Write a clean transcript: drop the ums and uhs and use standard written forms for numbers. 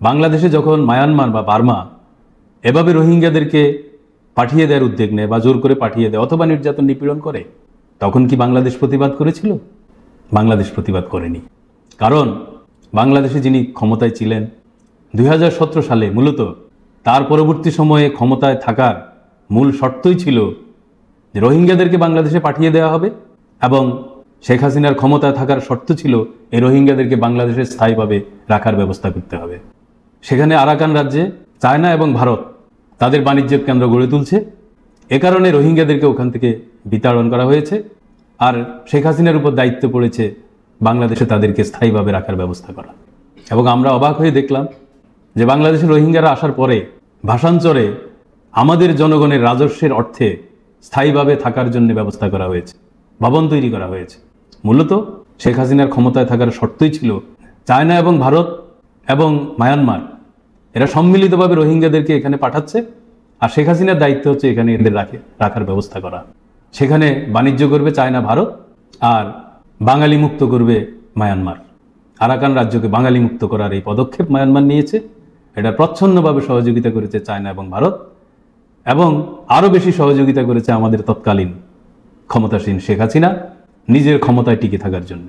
বাংলাদেশে যখন মায়ানমার বা বার্মা এভাবে রোহিঙ্গাদেরকে পাঠিয়ে দেওয়ার উদ্যোগ নেয় বা জোর করে পাঠিয়ে দেয় অথবা নির্যাতন নিপীড়ন করে, তখন কি বাংলাদেশ প্রতিবাদ করেছিল? বাংলাদেশ প্রতিবাদ করেনি। কারণ বাংলাদেশে যিনি ক্ষমতায় ছিলেন 2017 সালে, মূলত তার পরবর্তী সময়ে ক্ষমতায় থাকার মূল শর্তই ছিল যে রোহিঙ্গাদেরকে বাংলাদেশে পাঠিয়ে দেওয়া হবে এবং শেখ হাসিনার ক্ষমতায় থাকার শর্ত ছিল এই রোহিঙ্গাদেরকে বাংলাদেশে স্থায়ীভাবে রাখার ব্যবস্থা করতে হবে। সেখানে আরাকান রাজ্যে চায়না এবং ভারত তাদের বাণিজ্যিক কেন্দ্র গড়ে তুলছে। এ কারণে রোহিঙ্গাদেরকে ওখান থেকে বিতাড়ন করা হয়েছে, আর শেখ হাসিনার উপর দায়িত্ব পড়েছে বাংলাদেশে তাদেরকে স্থায়ীভাবে রাখার ব্যবস্থা করা। এবং আমরা অবাক হয়ে দেখলাম যে বাংলাদেশের রোহিঙ্গারা আসার পরে ভাষাঞ্চরে আমাদের জনগণের রাজস্বের অর্থে স্থায়ীভাবে থাকার জন্য ব্যবস্থা করা হয়েছে, ভবন তৈরি করা হয়েছে। মূলত শেখ হাসিনার ক্ষমতায় থাকার শর্তই ছিল চায়না এবং ভারত এবং মায়ানমার এরা সম্মিলিতভাবে রোহিঙ্গাদেরকে এখানে পাঠাচ্ছে, আর শেখ হাসিনার দায়িত্ব হচ্ছে এখানে এদের রাখার ব্যবস্থা করা। সেখানে বাণিজ্য করবে চায়না ভারত, আর বাঙালি মুক্ত করবে মায়ানমার। আরাকান রাজ্যকে বাঙালি মুক্ত করার এই পদক্ষেপ মায়ানমার নিয়েছে। এটা প্রচ্ছন্নভাবে সহযোগিতা করেছে চায়না এবং ভারত, এবং আরও বেশি সহযোগিতা করেছে আমাদের তৎকালীন ক্ষমতাসীন শেখ হাসিনা নিজের ক্ষমতায় টিকে থাকার জন্য।